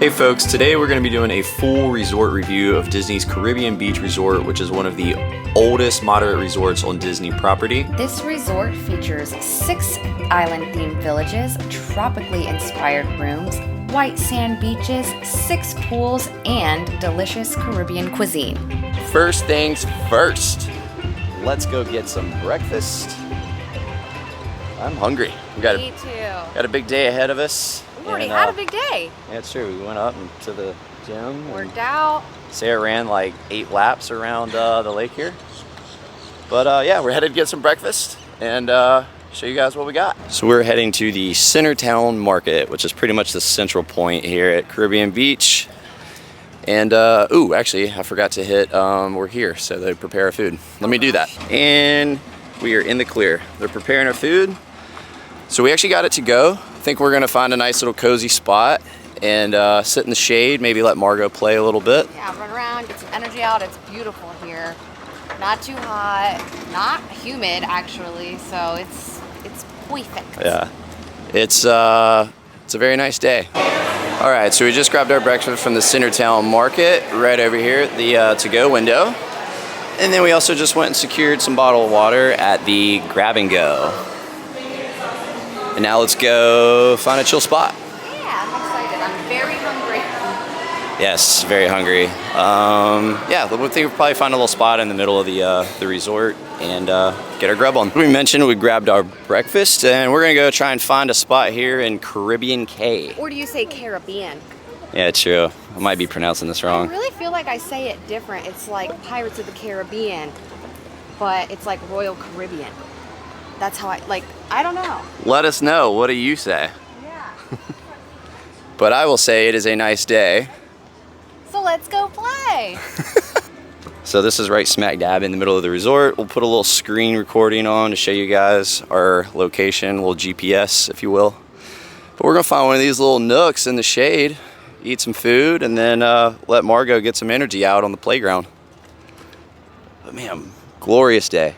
Hey folks, today we're going to be doing a full resort review of Disney's Caribbean Beach Resort, which is one of the oldest moderate resorts on Disney property. This resort features 6 island-themed villages, tropically inspired rooms, white sand beaches, 6 pools, and delicious Caribbean cuisine. First things first, let's go get some breakfast. I'm hungry. Me too. Got a big day ahead of us. We've already had a big day. Yeah, it's true. We went up to the gym. Worked out. Sarah ran like 8 laps around the lake here. But yeah, we're headed to get some breakfast and show you guys what we got. So we're heading to the Centertown Market, which is pretty much the central point here at Caribbean Beach. And ooh, actually, I forgot to hit we're here, so they prepare our food. Let me do that. And we are in the clear. They're preparing our food. So we actually got it to go. I think we're gonna find a nice little cozy spot and sit in the shade, maybe let Margot play a little bit. Yeah, run around, get some energy out. It's beautiful here. Not too hot, not humid actually, so it's perfect. Yeah, it's a very nice day. All right, so we just grabbed our breakfast from the Centertown Market right over here at the to-go window. And then we also just went and secured some bottled water at the Grab and Go. And now let's go find a chill spot. Yeah, I'm excited. I'm very hungry. Yes, very hungry. Yeah, we think we'll probably find a little spot in the middle of the resort and get our grub on. We mentioned we grabbed our breakfast and we're gonna go try and find a spot here in Caribbean Cay. Or do you say Caribbean? Yeah, true. I might be pronouncing this wrong. I really feel like I say it different. It's like Pirates of the Caribbean, but it's like Royal Caribbean. That's how I don't know. Let us know. What do you say? Yeah. But I will say it is a nice day. So let's go play. So this is right smack dab in the middle of the resort. We'll put a little screen recording on to show you guys our location, a little GPS, if you will. But we're gonna find one of these little nooks in the shade, eat some food, and then let Margot get some energy out on the playground. But man, glorious day.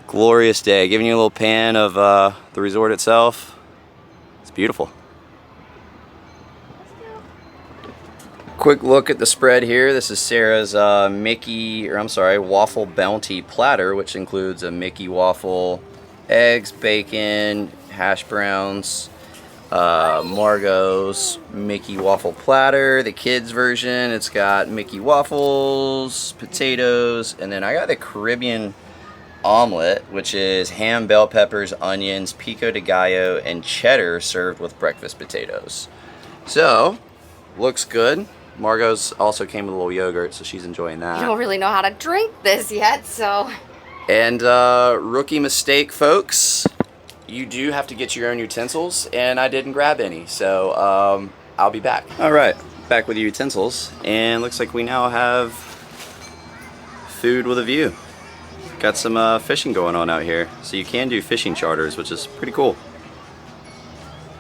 Glorious day. Giving you a little pan of the resort itself. It's beautiful. Quick look at the spread here. This is Sarah's waffle bounty platter, which includes a Mickey waffle, eggs, bacon, hash browns, Margot's Mickey waffle platter, the kids version. It's got Mickey waffles, potatoes, and then I got the Caribbean omelet, which is ham, bell peppers, onions, pico de gallo, and cheddar served with breakfast potatoes. So, looks good. Margot's also came with a little yogurt, so she's enjoying that. You don't really know how to drink this yet, so. And rookie mistake, folks. You do have to get your own utensils, and I didn't grab any, so I'll be back. All right, back with the utensils, and looks like we now have food with a view. Got some fishing going on out here, so you can do fishing charters, which is pretty cool.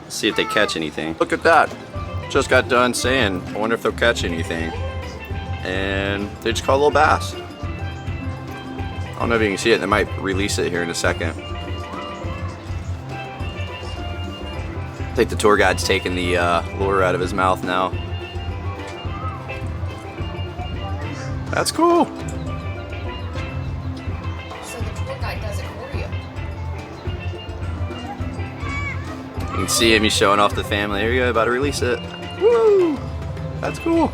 Let's see if they catch anything. Look at that. Just got done saying, I wonder if they'll catch anything. And they just caught a little bass. I don't know if you can see it. They might release it here in a second. I think the tour guide's taking the lure out of his mouth now. That's cool. You can see him, he's showing off the family. Here you go, about to release it. Woo! That's cool.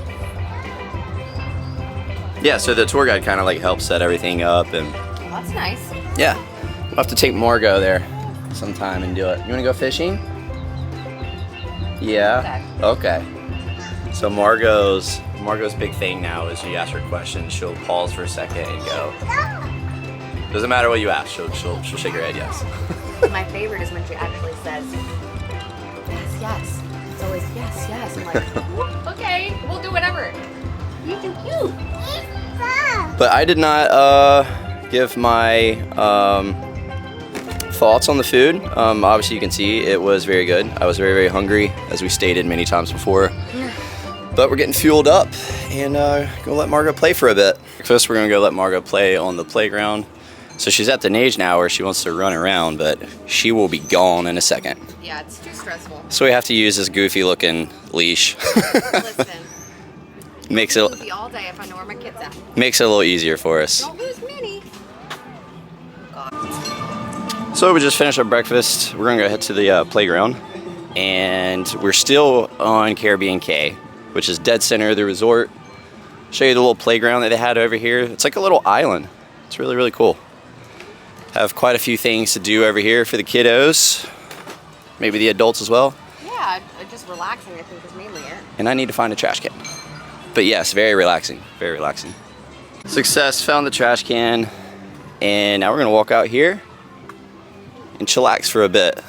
Yeah, so the tour guide kind of like helps set everything up and... Well, that's nice. Yeah, we'll have to take Margot there sometime and do it. You wanna go fishing? Yeah? Okay. So Margot's big thing now is you ask her questions, she'll pause for a second and go. Doesn't matter what you ask, she'll shake her head yes. My favorite is when she actually says, yes, yes. It's always yes, yes. I'm like, okay, we'll do whatever. You do you. But I did not give my thoughts on the food. Obviously you can see it was very good. I was very, very hungry, as we stated many times before. Yeah. But we're getting fueled up and gonna let Margot play for a bit. First we're gonna go let Margot play on the playground. So she's at the age now where she wants to run around, but she will be gone in a second. Yeah, it's too stressful. So we have to use this goofy looking leash. Listen. Makes it Goofy all day if I know where my kids at. makes it a little easier for us. Don't lose Minnie. God. So we just finished our breakfast. We're gonna go head to the playground, and we're still on Caribbean Cay, which is dead center of the resort. Show you the little playground that they had over here. It's like a little island. It's really, really cool. Have quite a few things to do over here for the kiddos, maybe the adults as well. Yeah, just relaxing I think is mainly it. And I need to find a trash can. But yes, very relaxing, very relaxing. Success, found the trash can, and now we're gonna walk out here and chillax for a bit.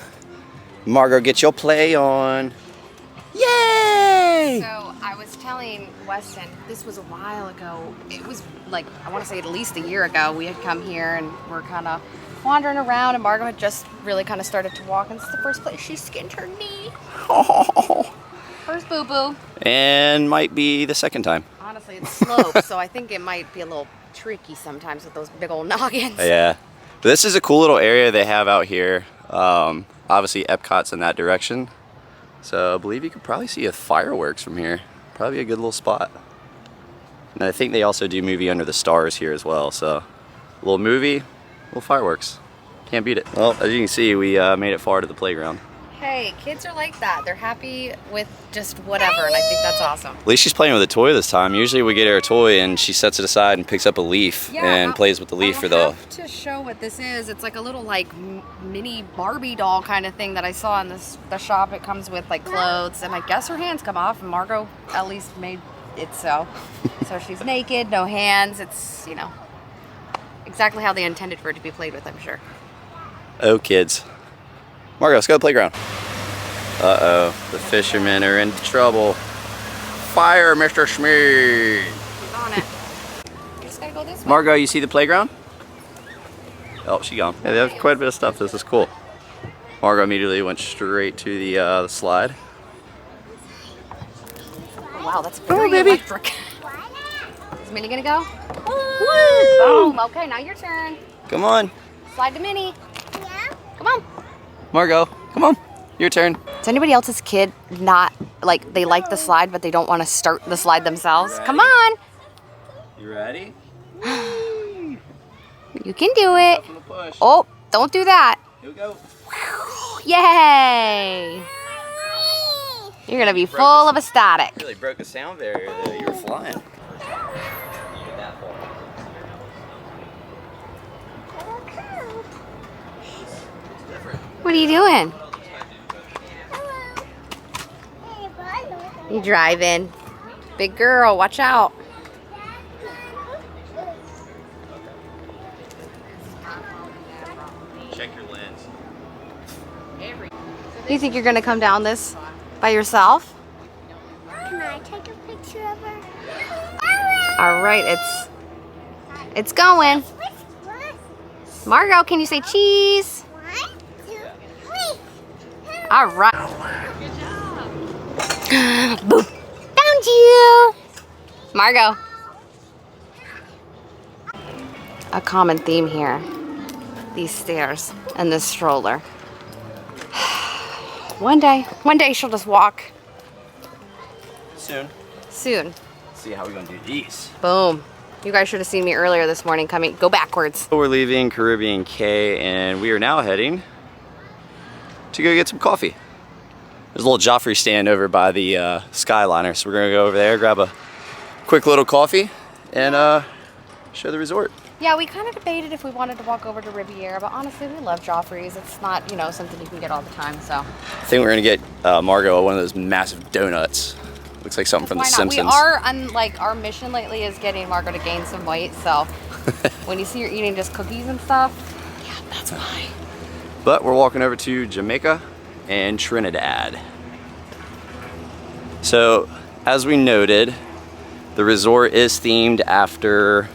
Margot, get your play on. Yay! So I was telling Weston, this was a while ago. It was like, I want to say at least a year ago, we had come here and we're kind of wandering around, and Margot had just really kind of started to walk, and this is the first place she skinned her knee. Oh. First boo-boo. And might be the second time. Honestly, it's sloped, so I think it might be a little tricky sometimes with those big old noggins. Yeah. But this is a cool little area they have out here. Obviously, Epcot's in that direction. So I believe you could probably see a fireworks from here. Probably a good little spot. And I think they also do movie under the stars here as well. So a little movie, little fireworks. Can't beat it. Well, as you can see, we made it far to the playground. Hey, kids are like that. They're happy with just whatever, and I think that's awesome. At least she's playing with a toy this time. Usually we get her a toy and she sets it aside and picks up a leaf and plays with the leaf for the... I have to show what this is. It's like a little like mini Barbie doll kind of thing that I saw in the shop. It comes with like clothes, and I guess her hands come off, and Margot at least made it so. So she's naked, no hands. It's, you know, exactly how they intended for it to be played with, I'm sure. Oh, kids. Margo, let's go to the playground. Uh-oh, the fishermen are in trouble. Fire, Mr. Schmee. She's on it. You just gotta go this way. Margo, you see the playground? Oh, she gone. Yeah, they have quite a bit of stuff. This is cool. Margo immediately went straight to the slide. Wow, that's very electric. Is Minnie gonna go? Oh, okay, now your turn. Come on. Slide to Minnie. Yeah. Come on. Margo, come on. Your turn. Is anybody else's kid not, like, they like the slide, but they don't want to start the slide themselves? Come on. You ready? You can do it. Oh, don't do that. Here we go. Yay. You're going to be full of a static. You really broke the sound barrier there. You were flying. What are you doing? You driving. Big girl, watch out. Check your lens. You think you're going to come down this by yourself? Can I take a picture of her? All right, it's going. Margot, can you say cheese? 1, 2, 3. All right. Boop. Found you. Margot. A common theme here. These stairs and this stroller. One day she'll just walk. Soon. Soon. See how we're gonna do these. Boom. You guys should have seen me earlier this morning coming. Go backwards. We're leaving Caribbean Cay, and we are now heading to go get some coffee. There's a little Joffrey stand over by the Skyliner, so we're gonna go over there, grab a quick little coffee, and show the resort. Yeah, we kind of debated if we wanted to walk over to Riviera, but honestly, we love Joffrey's. It's not, you know, something you can get all the time, so. I think we're gonna get Margo one of those massive donuts. Looks like something from The Simpsons. We are, our mission lately is getting Margo to gain some weight, so when you see her eating just cookies and stuff, yeah, that's why. But we're walking over to Jamaica and Trinidad. So, as we noted, the resort is themed after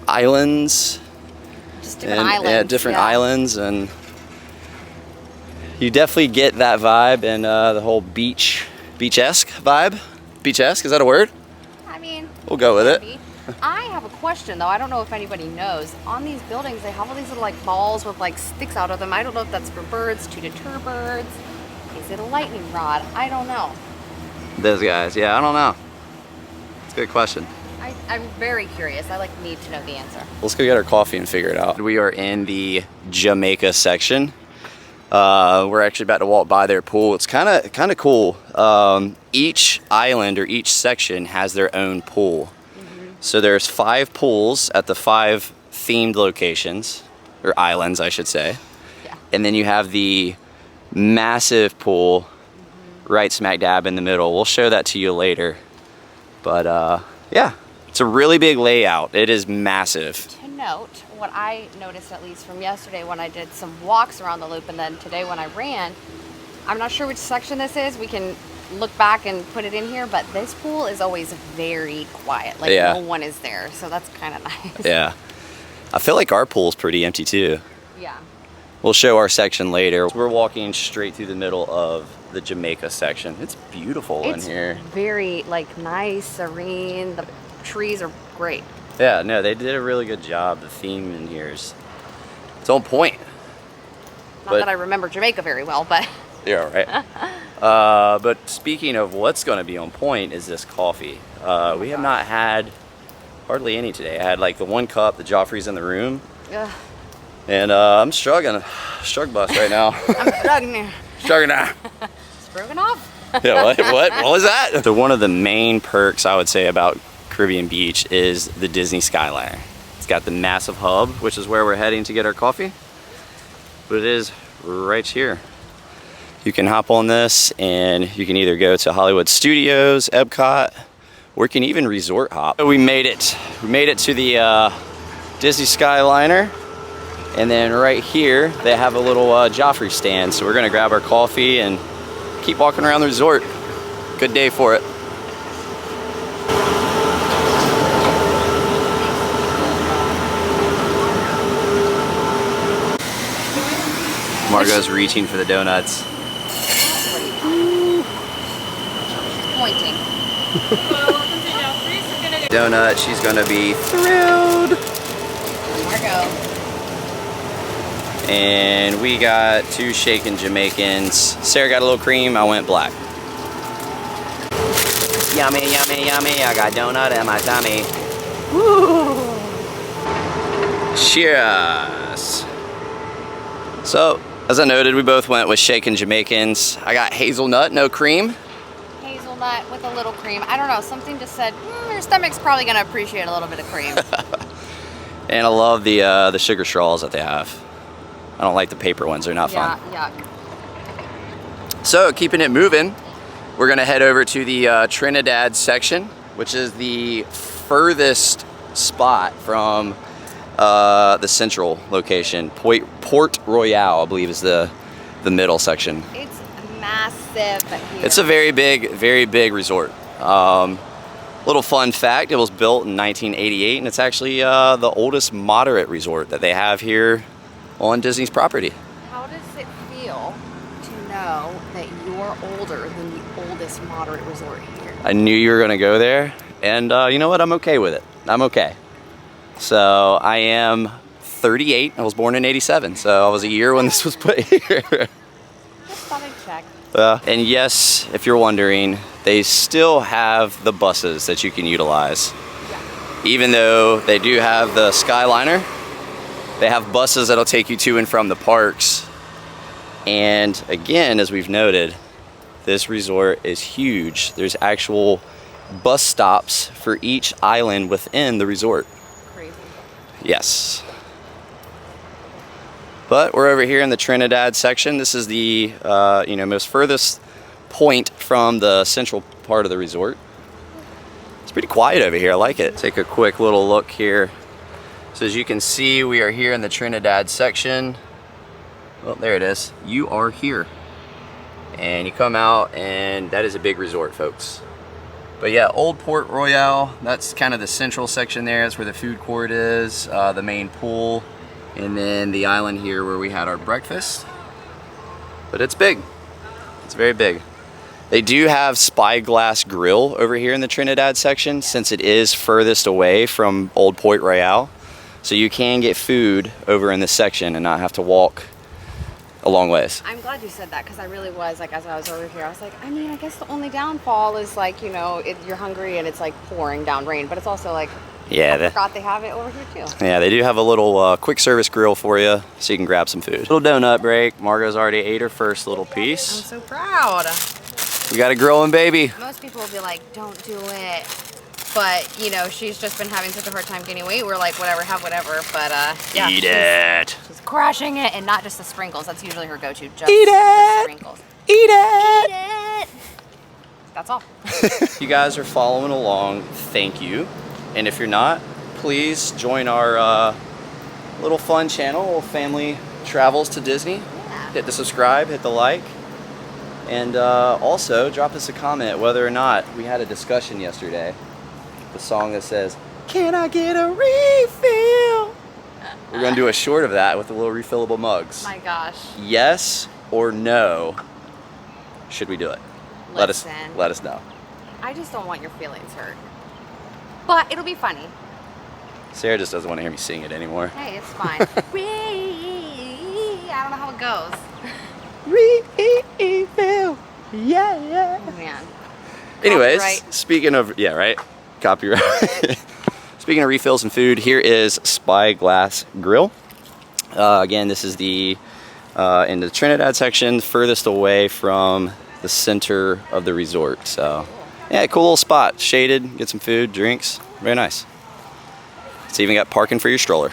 islands. Just different islands. Yeah, different islands, and you definitely get that vibe and the whole beach-esque vibe. Beach-esque, is that a word? I mean, We'll go with it. I have a question though. I don't know if anybody knows. On these buildings, they have all these little like balls with like sticks out of them. I don't know if that's for birds, to deter birds. Is it a lightning rod? I don't know. Those guys, yeah, I don't know. It's a good question. I'm very curious. I need to know the answer. Let's go get our coffee and figure it out. We are in the Jamaica section. We're actually about to walk by their pool. It's kind of cool. Each island or each section has their own pool. So there's 5 pools at the 5 themed locations, or islands, I should say. Yeah. And then you have the massive pool right smack dab in the middle. We'll show that to you later. But yeah, it's a really big layout. It is massive. To note, what I noticed at least from yesterday when I did some walks around the loop and then today when I ran, I'm not sure which section this is. We can look back and put it in here, but this pool is always very quiet. Like no one is there, so that's kind of nice. Yeah. I feel like our pool's pretty empty too. Yeah. We'll show our section later. We're walking straight through the middle of the Jamaica section. It's beautiful in here. It's very nice, serene. The trees are great. Yeah, no, they did a really good job. The theme in here is it's on point. Not that I remember Jamaica very well, but yeah, right. But speaking of what's going to be on point is this coffee. We have not had hardly any today. I had the 1 cup. The Joffrey's in the room. Ugh. And I'm struggle bus right now. I'm struggling. Struggling. Struggling off. Yeah, what was that? So one of the main perks I would say about Caribbean Beach is the Disney Skyliner. It's got the massive hub, which is where we're heading to get our coffee. But it is right here. You can hop on this and you can either go to Hollywood Studios, Epcot, or you can even resort hop. We made it. We made it to the Disney Skyliner. And then right here, they have a little Joffrey stand. So we're gonna grab our coffee and keep walking around the resort. Good day for it. Margot's reaching for the donuts. Pointing. Donut, she's gonna be thrilled. Margot. And we got 2 shaken Jamaicans. Sarah got a little cream, I went black. Yummy, yummy, yummy. I got donut in my tummy. Woo! Cheers. So, as I noted, we both went with shaken Jamaicans. I got hazelnut, no cream. Hazelnut with a little cream. I don't know, something just said, your stomach's probably gonna appreciate a little bit of cream. And I love the sugar straws that they have. I don't like the paper ones, they're not fun. Yuck. So, keeping it moving, we're gonna head over to the Trinidad section, which is the furthest spot from the central location. Port Royale, I believe, is the middle section. It's massive here. It's a very big resort. Little fun fact, it was built in 1988, and it's actually the oldest moderate resort that they have here on Disney's property. How does it feel to know that you're older than the oldest moderate resort here? I knew you were gonna go there, and you know what, I'm okay with it. I'm okay. So I am 38, I was born in 87, so I was a year when this was put here. Just thought I'd check. And yes, if you're wondering, they still have the buses that you can utilize. Yeah. Even though they do have the Skyliner, they have buses that'll take you to and from the parks. And again, as we've noted, this resort is huge. There's actual bus stops for each island within the resort. Crazy. Yes. But we're over here in the Trinidad section. This is the most furthest point from the central part of the resort. It's pretty quiet over here, I like it. Take a quick little look here. So as you can see, we are here in the Trinidad section. Well, there it is. You are here. And you come out and that is a big resort, folks. But yeah, Old Port Royale, that's kind of the central section there. That's where the food court is, the main pool, and then the island here where we had our breakfast. But it's big. It's very big. They do have Spyglass Grill over here in the Trinidad section since it is furthest away from Old Port Royal. So you can get food over in this section and not have to walk a long ways. I'm glad you said that because I really was like, as I was over here, I was like, I mean, I guess the only downfall is like, you know, you're hungry and it's like pouring down rain, but it's also like, Yeah, I forgot they have it over here too. Yeah, they do have a little quick service grill for you so you can grab some food. Little donut break. Margot's already ate her first little piece. I'm so proud. We got a growing baby. Most people will be like, don't do it. But, you know, she's just been having such a hard time gaining weight. We're like, whatever, have whatever. But, yeah. Eat it. She's crushing it. And not just the sprinkles. That's usually her go-to. Just Eat the it. sprinkles. Eat it. Eat it. That's all. You guys are following along. Thank you. And if you're not, please join our little fun channel, Family Travels to Disney. Yeah. Hit the subscribe, hit the like. And also drop us a comment whether or not we had a discussion yesterday. The song that says, "Can I get a refill?" We're gonna do a short of that with the little refillable mugs. My gosh. Yes or no? Should we do it? Let us know. I just don't want your feelings hurt. But it'll be funny. Sarah just doesn't want to hear me sing it anymore. Hey, it's fine. I don't know how it goes. Refill. Yeah. Oh, man. Anyways, Copyright. speaking of, yeah, right? Copyright. Speaking of refills and food, here is Spyglass Grill. Again, this is the in the Trinidad section, furthest away from the center of the resort. So, yeah, cool little spot. Shaded, get some food, drinks. Very nice. It's even got parking for your stroller.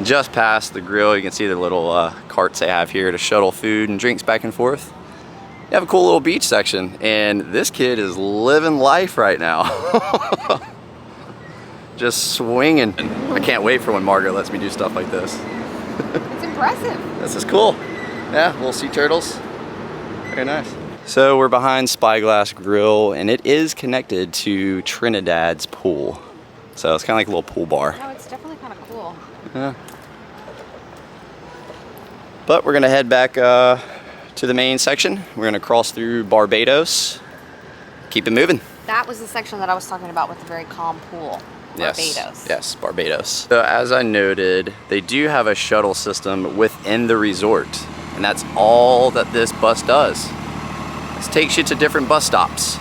Just past the grill, you can see the little carts they have here to shuttle food and drinks back and forth. You have a cool little beach section, and this kid is living life right now. Just swinging. I can't wait for when Margot lets me do stuff like this. It's impressive. This is cool. Yeah, little sea turtles. Very nice. So we're behind Spyglass Grill, and it is connected to Trinidad's pool. So it's kind of like a little pool bar. No, it's definitely kind of cool. Yeah. But we're gonna head back to the main section. We're gonna cross through Barbados. Keep it moving. That was the section that I was talking about with the very calm pool. Barbados. Yes, Barbados. So as I noted, they do have a shuttle system within the resort, and that's all that this bus does. This takes you to different bus stops.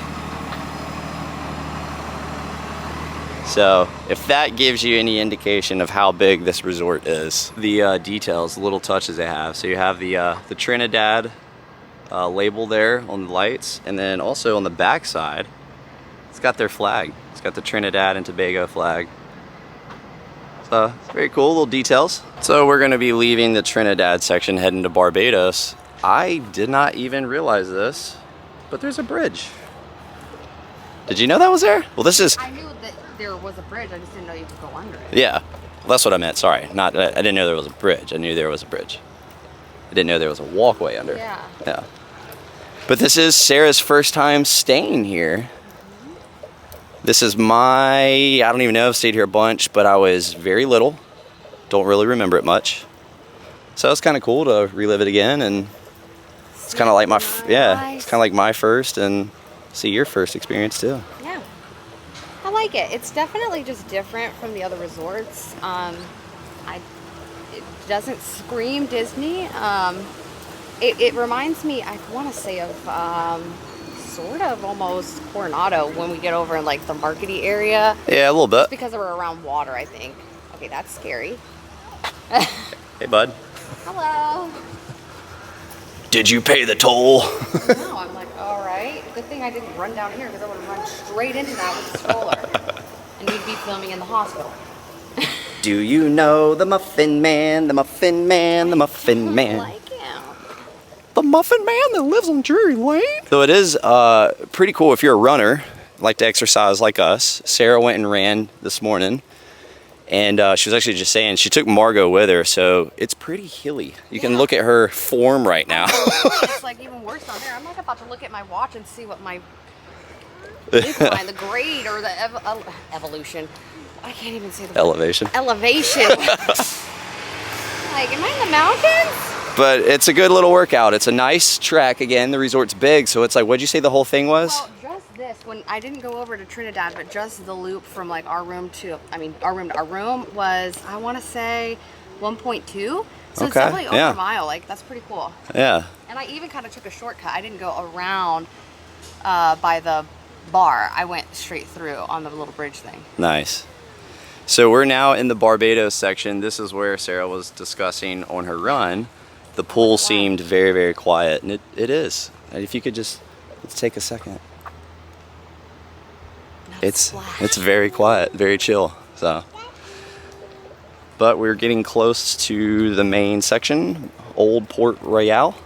So if that gives you any indication of how big this resort is, the details, the little touches they have. So you have the Trinidad label there on the lights, and then also on the back side, it's got their flag. It's got the Trinidad and Tobago flag. So it's very cool, little details. So we're gonna be leaving the Trinidad section, heading to Barbados. I did not even realize this, but there's a bridge. Did you know that was there? Well, this is... I knew that there was a bridge, I just didn't know you could go under it. Yeah, well, that's what I meant, sorry. I didn't know there was a bridge. I knew there was a bridge. I didn't know there was a walkway under. Yeah. But this is Sarah's first time staying here. This is I don't even know, I've stayed here a bunch, but I was very little. Don't really remember it much. So it's kind of cool to relive it again, and it's kind of like it's kind of like my first, and see your first experience too. Yeah, I like it. It's definitely just different from the other resorts. It doesn't scream Disney. It reminds me, I want to say of sort of almost Coronado when we get over in like the markety area. Yeah, a little bit. Just because we're around water, I think. Okay, that's scary. Hey, bud. Hello. Did you pay the toll? No, I'm like, all right. Good thing I didn't run down here because I would have run straight into that with the stroller. And you'd be filming in the hospital. Do you know the Muffin Man, the Muffin Man, the Muffin Man? Like him. The Muffin Man that lives on Drury Lane? So it is pretty cool if you're a runner, like to exercise like us. Sarah went and ran this morning. And she was actually just saying she took Margot with her, so it's pretty hilly. You can look at her form right now. It's like even worse down there. I'm like about to look at my watch and see what my incline, the grade, or the evolution. I can't even say the word. Elevation. Elevation. Like, am I in the mountains? But it's a good little workout. It's a nice trek. Again, the resort's big, so it's like, what'd you say the whole thing was? Well, just this, when I didn't go over to Trinidad, but just the loop from like our room to our room was, I want to say 1.2. So it's definitely over a mile. Like, that's pretty cool. Yeah. And I even kind of took a shortcut. I didn't go around by the bar. I went straight through on the little bridge thing. Nice. So we're now in the Barbados section. This is where Sarah was discussing on her run. The pool seemed very, very quiet, and it is. And if you could just, let's take a second. It's very quiet, very chill. So, but we're getting close to the main section, Old Port Royal,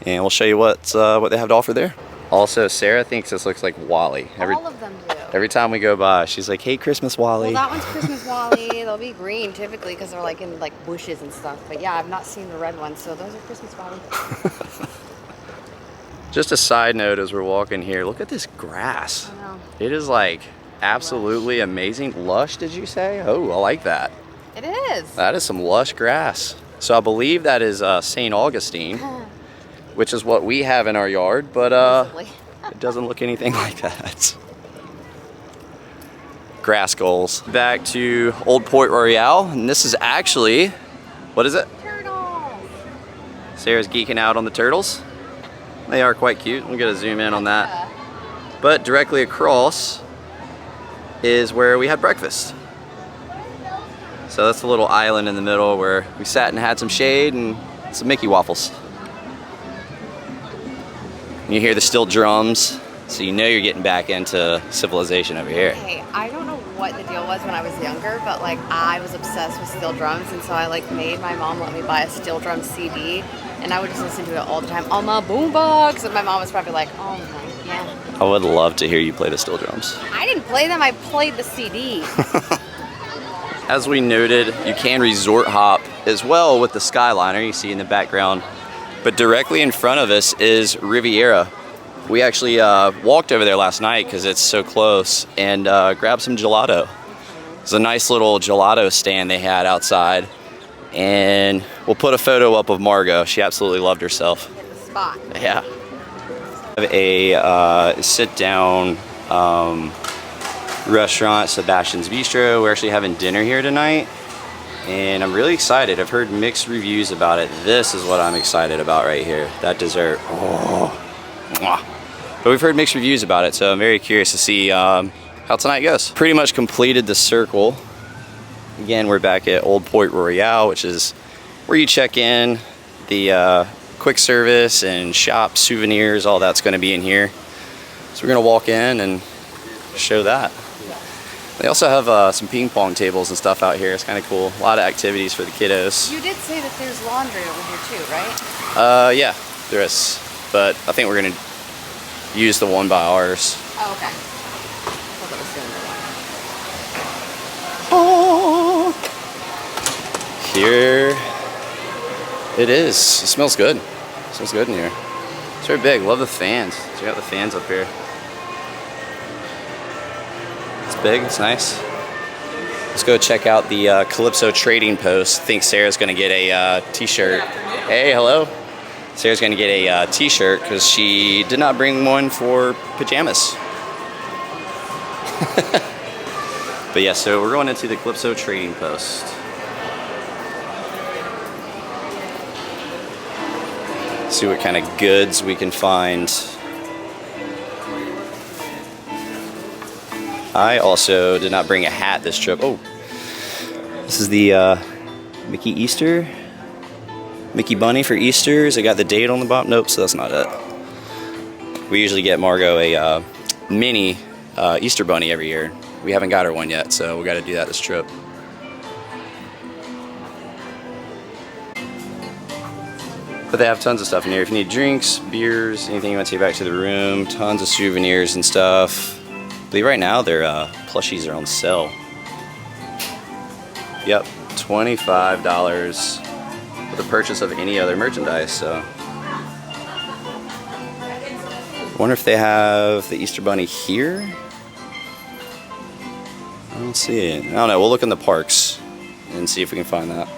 and we'll show you what they have to offer there. Also, Sarah thinks this looks like Wally. All of them do. Every time we go by, she's like, "Hey, Christmas Wally." Well, that one's Christmas Wally. They'll be green typically because they're like in like bushes and stuff. But yeah, I've not seen the red ones, so those are Christmas Wally. Just a side note as we're walking here, look at this grass. I know. It is like absolutely amazing. Lush, did you say? Oh, I like that. It is. That is some lush grass. So I believe that is St. Augustine, which is what we have in our yard, but it doesn't look anything like that. Grass goals. Back to Old Port Royal, and this is actually, what is it? Turtles. Sarah's geeking out on the turtles. They are quite cute. We'll get a zoom in on that. But directly across is where we had breakfast. So that's the little island in the middle where we sat and had some shade and some Mickey waffles. You hear the steel drums, so you know you're getting back into civilization over here. Hey, I don't know what the deal was when I was younger, but like I was obsessed with steel drums, and so I like made my mom let me buy a steel drum CD, and I would just listen to it all the time on my boombox, and my mom was probably like, "Oh my god." I would love to hear you play the steel drums. I didn't play them, I played the CD. As we noted, you can resort hop as well with the Skyliner you see in the background. But directly in front of us is Riviera. We actually walked over there last night because it's so close and grabbed some gelato. It's a nice little gelato stand they had outside. And we'll put a photo up of Margot. She absolutely loved herself. Hit the spot. Yeah. We have a sit-down restaurant, Sebastian's Bistro. We're actually having dinner here tonight. And I'm really excited. I've heard mixed reviews about it. This is what I'm excited about right here. That dessert. Oh. Mwah. But we've heard mixed reviews about it, so I'm very curious to see how tonight goes. Pretty much completed the circle. Again, we're back at Old Port Royal, which is where you check in. The quick service and shop, souvenirs, all that's going to be in here. So we're going to walk in and show that. They also have some ping pong tables and stuff out here. It's kind of cool. A lot of activities for the kiddos. You did say that there's laundry over here too, right? Yeah, there is. But I think we're going to use the one by ours. Oh, okay. I thought that was doing the one. Here it is. It smells good. It smells good in here. It's very big. Love the fans. Check out the fans up here. It's big. It's nice. Let's go check out the Calypso Trading Post. I think Sarah's going to get a t-shirt. Hey, hello. Sarah's going to get a t-shirt because she did not bring one for pajamas. But yeah, so we're going into the Calypso Trading Post. See what kind of goods we can find. I also did not bring a hat this trip. Oh, this is the Mickey Easter. Mickey Bunny for Easter's. I got the date on the bottom. Nope, so that's not it. We usually get Margot a mini Easter Bunny every year. We haven't got her one yet, so we got to do that this trip. But they have tons of stuff in here. If you need drinks, beers, anything you want to take back to the room, tons of souvenirs and stuff. I believe right now their plushies are on sale. Yep, $25 for the purchase of any other merchandise. So, I wonder if they have the Easter Bunny here. I don't see it. I don't know. We'll look in the parks and see if we can find that.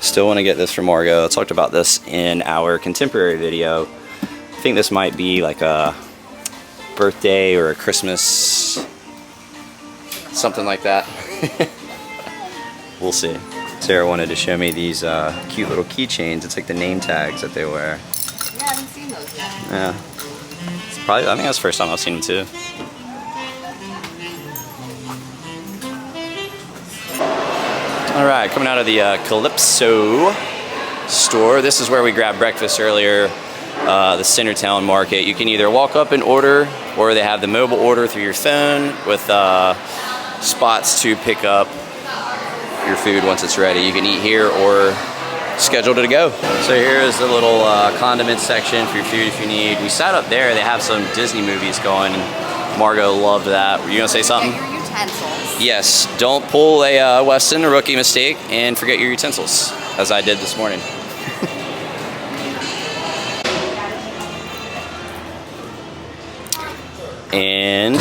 Still want to get this for Margot. I talked about this in our contemporary video. I think this might be like a birthday or a Christmas, something like that. We'll see. Sarah wanted to show me these cute little keychains. It's like the name tags that they wear. Yeah, I haven't seen those yet. Yeah. It's probably, I think that's the first time I've seen them too. Alright, coming out of the Calypso store. This is where we grabbed breakfast earlier, the Centertown market. You can either walk up and order, or they have the mobile order through your phone with spots to pick up your food once it's ready. You can eat here or schedule to go. So here is the little condiment section for your food if you need. We sat up there. They have some Disney movies going. Margot loved that. Were you gonna say something? Get your utensils. Yes, don't pull a Weston, a rookie mistake, and forget your utensils, as I did this morning. And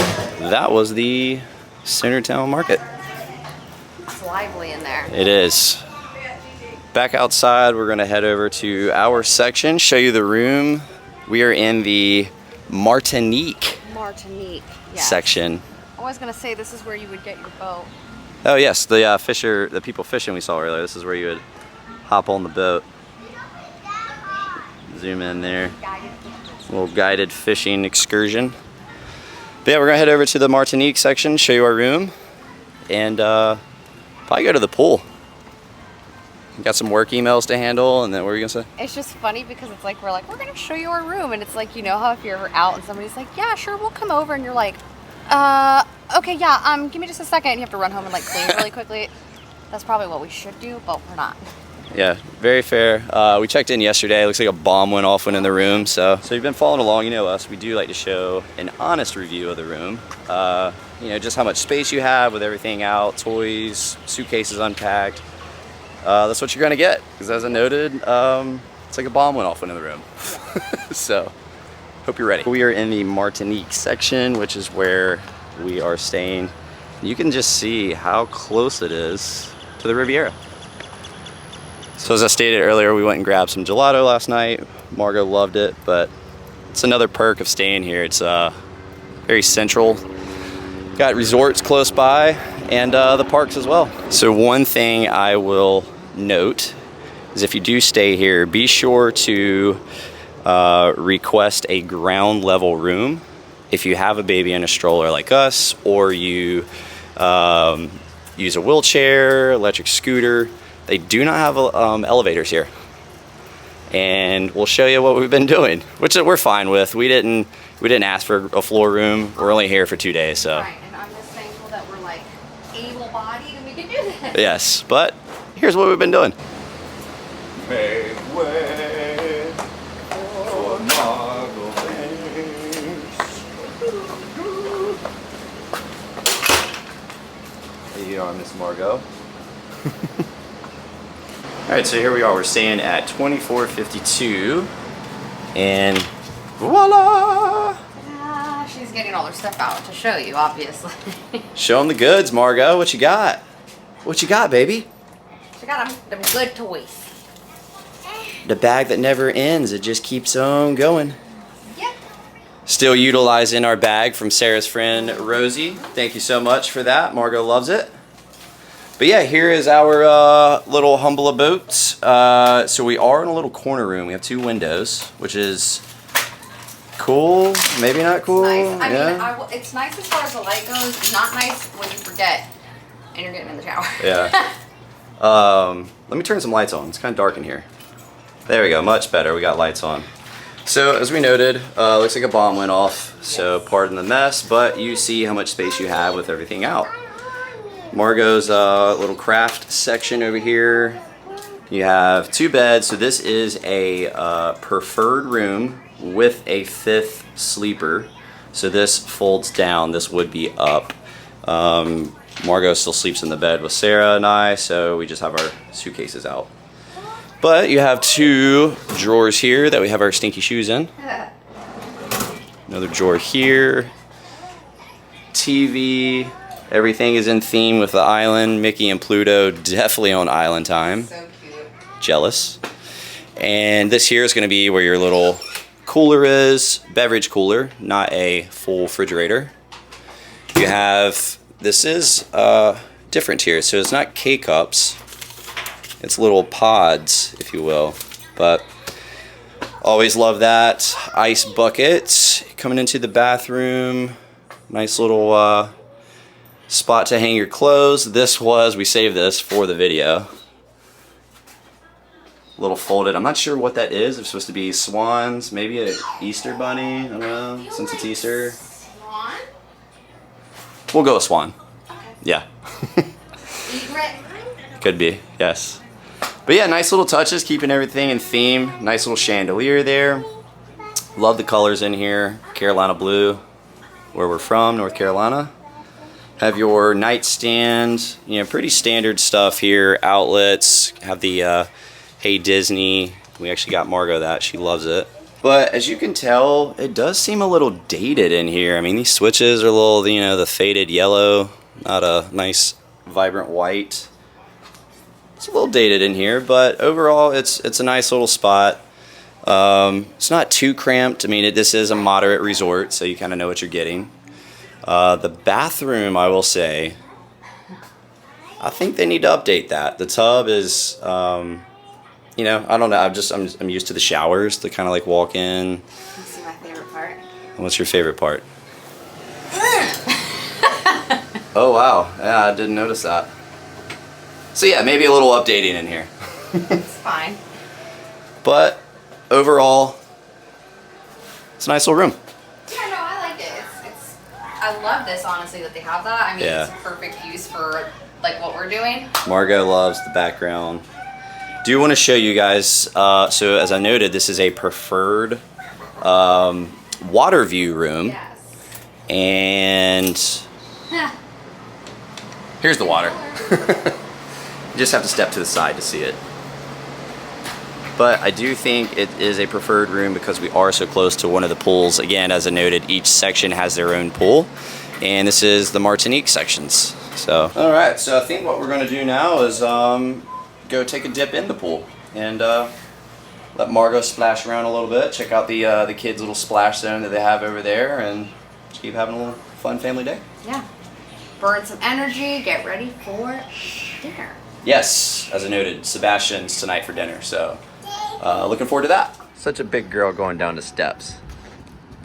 that was the Centertown Market. It's lively in there. It is. Back outside, we're gonna head over to our section, show you the room. We are in the Martinique Yes. section. I was gonna say this is where you would get your boat. Oh yes, the people fishing we saw earlier. This is where you would hop on the boat. Zoom in there. A little guided fishing excursion. But yeah, we're gonna head over to the Martinique section, show you our room, and probably go to the pool. Got some work emails to handle, and then what were you gonna say? It's just funny because it's like we're gonna show you our room, and it's like, you know how if you're ever out and somebody's like, yeah, sure, we'll come over, and you're like, okay, yeah, give me just a second. And you have to run home and like clean really quickly. That's probably what we should do, but we're not. Yeah, very fair. We checked in yesterday. It looks like a bomb went off in the room. So you've been following along. You know us. We do like to show an honest review of the room. You know, just how much space you have with everything out, toys, suitcases unpacked. That's what you're gonna get. Because as I noted, it's like a bomb went off in the room. So, hope you're ready. We are in the Martinique section, which is where we are staying. You can just see how close it is to the Riviera. So as I stated earlier, we went and grabbed some gelato last night. Margot loved it, but it's another perk of staying here. It's very central. Got resorts close by and the parks as well. So one thing I will note is if you do stay here, be sure to request a ground level room. If you have a baby in a stroller like us, or you use a wheelchair, electric scooter, they do not have elevators here. And we'll show you what we've been doing, which we're fine with. We didn't ask for a floor room. We're only here for 2 days, so. Right, and I'm just thankful that we're like able-bodied and we can do this. Yes, but here's what we've been doing. Make way for Margot. There you are, Miss Margot. All right, so here we are. We're staying at 2452, and voila! She's getting all her stuff out to show you, obviously. Show them the goods, Margot. What you got? What you got, baby? She got them good toys. The bag that never ends. It just keeps on going. Yep. Still utilizing our bag from Sarah's friend Rosie. Thank you so much for that. Margot loves it. But yeah, here is our little humble abode. So we are in a little corner room. We have 2 windows, which is cool. Maybe not cool. Nice. I Yeah. mean, it's nice as far as the light goes. Not nice when you forget and you're getting in the shower. Yeah. Let me turn some lights on. It's kind of dark in here. There we go. Much better. We got lights on. So as we noted, looks like a bomb went off. So pardon the mess, but you see how much space you have with everything out. Margot's little craft section over here. You have 2 beds, so this is a preferred room with a 5th sleeper. So this folds down, this would be up. Margot still sleeps in the bed with Sarah and I, so we just have our suitcases out. But you have 2 drawers here that we have our stinky shoes in. Another drawer here. TV. Everything is in theme with the island. Mickey and Pluto definitely on island time. So cute. jealous. And this here is going to be where your little cooler is, beverage cooler, not a full refrigerator. You have, this is different here, so it's not K-cups, it's little pods, if you will, but always love that. Ice bucket coming into the bathroom, nice little spot to hang your clothes. We saved this for the video. Little folded, I'm not sure what that is. It's supposed to be swans, maybe an Easter bunny, I don't know, since it's Easter. Swan? We'll go with swan. Yeah. Egret? Could be, yes. But yeah, nice little touches, keeping everything in theme. Nice little chandelier there. Love the colors in here. Carolina blue, where we're from, North Carolina. Have your nightstand, you know, pretty standard stuff here. Outlets, have the Hey Disney. We actually got Margot that, she loves it. But as you can tell, it does seem a little dated in here. I mean, these switches are a little, you know, the faded yellow, not a nice vibrant white. It's a little dated in here, but overall it's a nice little spot. It's not too cramped. I mean, this is a moderate resort, so you kind of know what you're getting. The bathroom, I will say, I think they need to update that. The tub is, you know, I don't know. I'm used to the showers to kind of like walk in. You see my favorite part? What's your favorite part? Oh wow, yeah, I didn't notice that. So yeah, maybe a little updating in here. It's fine. But overall, it's a nice little room. Yeah, no, I like it. I love this, honestly, that they have that. I mean, Yeah. It's a perfect use for like what we're doing. Margot loves the background. Do want to show you guys, so as I noted, this is a preferred water view room. Yes. And here's the water. You just have to step to the side to see it. But I do think it is a preferred room because we are so close to one of the pools. Again, as I noted, each section has their own pool. And this is the Martinique sections. So, all right, so I think what we're gonna do now is go take a dip in the pool and let Margot splash around a little bit, check out the kids' little splash zone that they have over there, and just keep having a little fun family day. Yeah. Burn some energy, get ready for dinner. Yes, as I noted, Sebastian's tonight for dinner, so looking forward to that. Such a big girl going down the steps.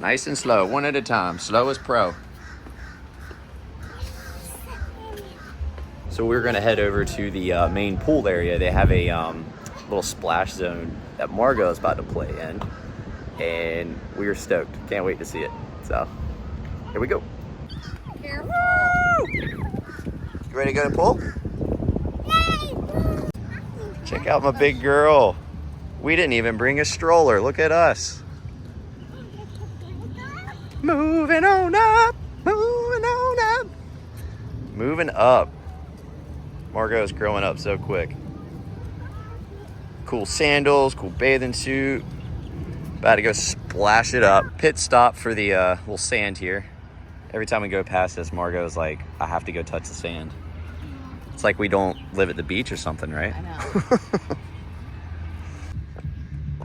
Nice and slow, one at a time, slow as pro. So we're gonna head over to the main pool area. They have a little splash zone that Margot is about to play in, and we're stoked. Can't wait to see it. So here we go. Careful. You ready to go to the pool? Check out my big girl. We didn't even bring a stroller. Look at us. Moving on up, moving on up. Moving up. Margot's growing up so quick. Cool sandals, cool bathing suit. About to go splash it up. Pit stop for the little sand here. Every time we go past this, Margot's like, I have to go touch the sand. It's like we don't live at the beach or something, right? I know.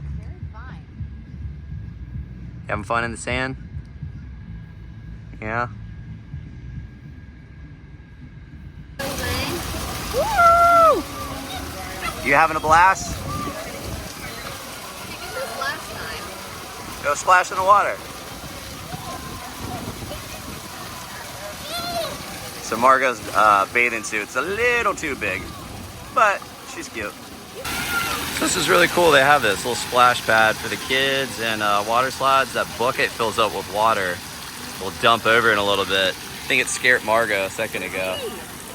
Very fine. Having fun in the sand? Yeah. Woo! You having a blast? This last time. Go splash in the water. So Margot's bathing suit's a little too big, but she's cute. So this is really cool. They have this little splash pad for the kids and water slides. That bucket fills up with water. We'll dump over in a little bit. I think it scared Margot a second ago.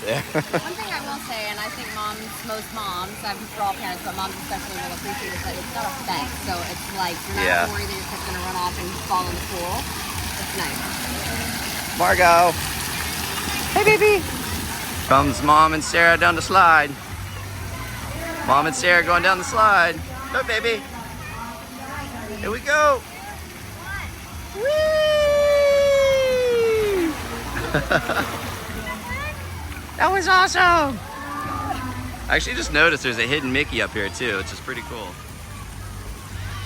Yeah. One thing I will say, and I think most moms, I'm for all parents, but moms especially will appreciate is that it's not a fence. So it's like you're not worried that your kid's gonna run off and fall in the pool. It's nice. Margot. Hey, baby. Comes Mom and Sarah down the slide. Mom and Sarah going down the slide. Go, baby. Here we go. Whee! That was awesome. I actually just noticed there's a hidden Mickey up here too, which is pretty cool.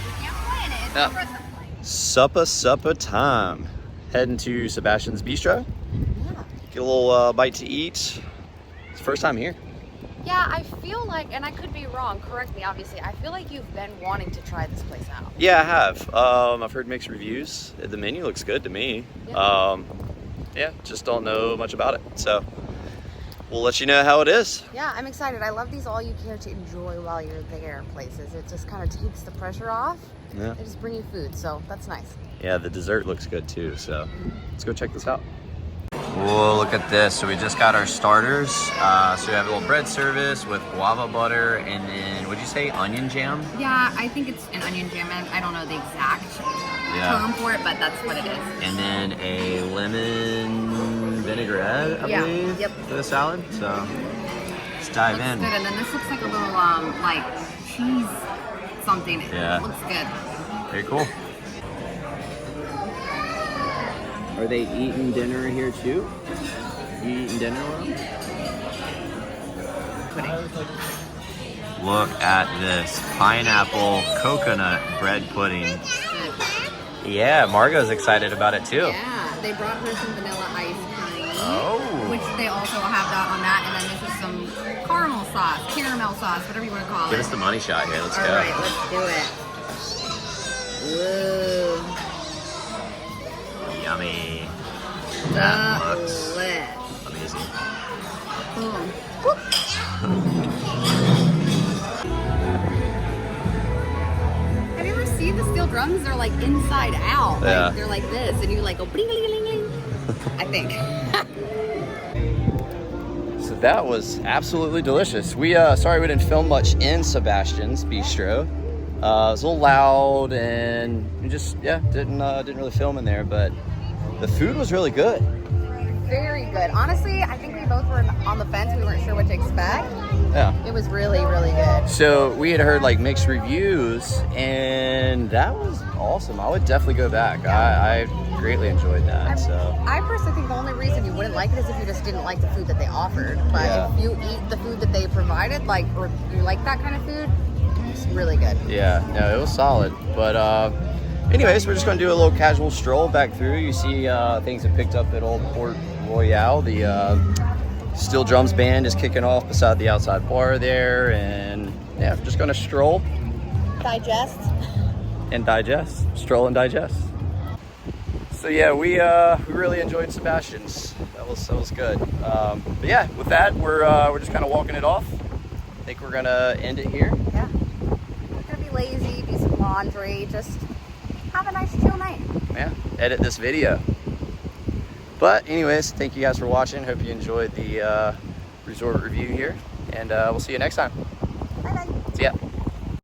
We can't plan it. It's Yeah. over the Supper time. Heading to Sebastian's Bistro. Yeah. Get a little bite to eat. It's the first time here. Yeah, I feel like, and I could be wrong, correct me obviously, I feel like you've been wanting to try this place out. Yeah, I have. I've heard mixed reviews. The menu looks good to me. Yeah, just don't know much about it. So we'll let you know how it is. Yeah, I'm excited. I love these all you care to enjoy while you're there places. It just kind of takes the pressure off. Yeah. They just bring you food, so that's nice. Yeah, the dessert looks good too. So let's go check this out. Whoa, look at this. So we just got our starters. So we have a little bread service with guava butter and then, what'd you say, onion jam? Yeah, I think it's an onion jam. I don't know the exact term for it, but that's what it is. And then a lemon vinaigrette, I believe, for the salad. So let's dive in. Good. And then this looks like a little like cheese something. Yeah. It looks good. Very cool. Are they eating dinner here too? You eating dinner with them? Look at this pineapple coconut bread pudding. Yeah, Margot's excited about it too. Yeah, they brought her some vanilla ice cream. Oh. Which they also have that on that, and then this is some caramel sauce, whatever you want to call it. Give us the money shot here. Let's go. All right, let's do it. Whoa. Yummy. That looks Delish. amazing. Boom. Have you ever seen the steel drums? They're like inside out. Yeah. Like, they're like this, and you like go bling, bling, bling, bling. I think. So that was absolutely delicious. We sorry we didn't film much in Sebastian's Bistro. It was a little loud, and we just didn't really film in there. But the food was really good. Very good. Honestly, I think we both were on the fence. We weren't sure what to expect. Yeah. It was really, really good. So we had heard like mixed reviews, and that was awesome. I would definitely go back. I greatly enjoyed that. I personally think the only reason you wouldn't like it is if you just didn't like the food that they offered. But if you eat the food that they provided, like, or you like that kind of food, it's really good. Yeah, no, it was solid. But anyways, we're just going to do a little casual stroll back through. You see things that picked up at Old Port Royale. The Steel Drums band is kicking off beside the outside bar there. And yeah, we're just going to stroll. Digest. And digest. Stroll and digest. So yeah, we really enjoyed Sebastian's. That was good. But yeah, with that, we're just kind of walking it off. I think we're going to end it here. Yeah. We're going to be lazy, do some laundry, just have a nice chill night. Yeah, edit this video. But anyways, thank you guys for watching. Hope you enjoyed the resort review here, and we'll see you next time. Bye bye. See ya.